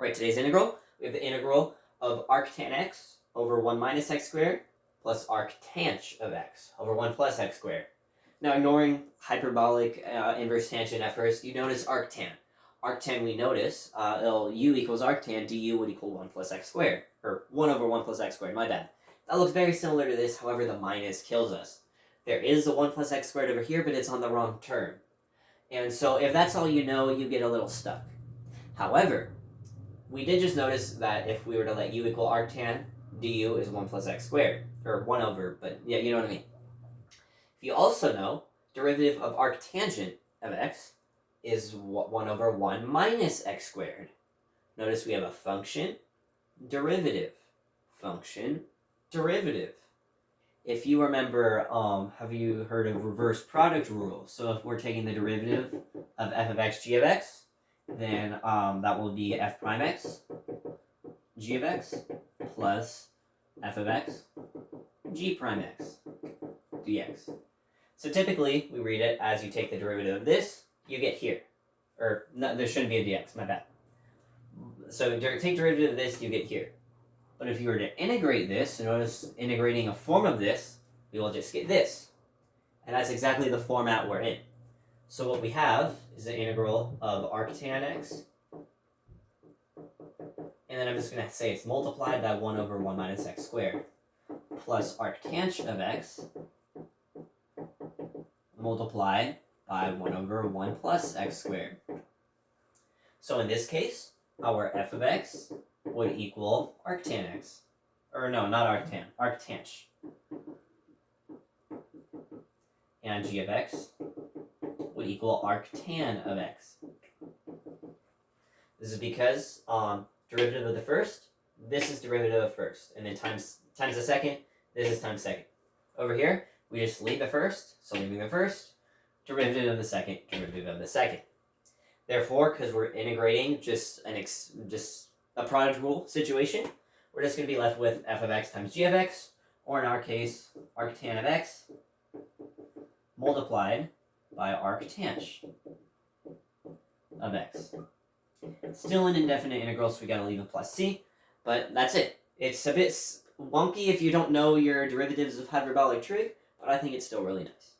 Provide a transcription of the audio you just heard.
Alright, today's integral, we have the integral of arctan x over 1 minus x squared plus arctan of x over 1 plus x squared. Now, ignoring hyperbolic inverse tangent at first, you notice arctan. Arctan, we notice, u equals arctan, du would equal 1 plus x squared. Or 1 over 1 plus x squared, my bad. That looks very similar to this, however, the minus kills us. There is a 1 plus x squared over here, but it's on the wrong term. And so if that's all you know, you get a little stuck. However, we did just notice that if we were to let u equal arctan, du is 1 plus x squared. Or 1 over, but yeah, you know what I mean. If you also know, derivative of arctangent of x is 1 over 1 minus x squared. Notice we have a function, derivative. Function, derivative. If you remember, have you heard of reverse product rule? So if we're taking the derivative of f of x, g of x, then that will be f prime x, g of x, plus f of x, g prime x, dx. So typically, we read it as you take the derivative of this, you get here. Or, no, there shouldn't be a dx, my bad. So take derivative of this, you get here. But if you were to integrate this, so notice integrating a form of this, we will just get this. And that's exactly the format we're in. So what we have is the integral of arctan x. And then I'm just going to say it's multiplied by 1 over 1 minus x squared. Plus arctan of x multiplied by 1 over 1 plus x squared. So in this case, our f of x would equal arctan x. Or no, not arctan, arctan. And g of x would equal arctan of x. This is because derivative of the first, this is derivative of first. And then times the second, this is times second. Over here, we just leave the first, so leaving the first, derivative of the second, derivative of the second. Therefore, because we're integrating just a product rule situation, we're just going to be left with f of x times g of x, or in our case, arctan of x, multiplied by arctan of x. Still an indefinite integral, so we got to leave a plus c, but that's it. It's a bit wonky if you don't know your derivatives of hyperbolic trig, but I think it's still really nice.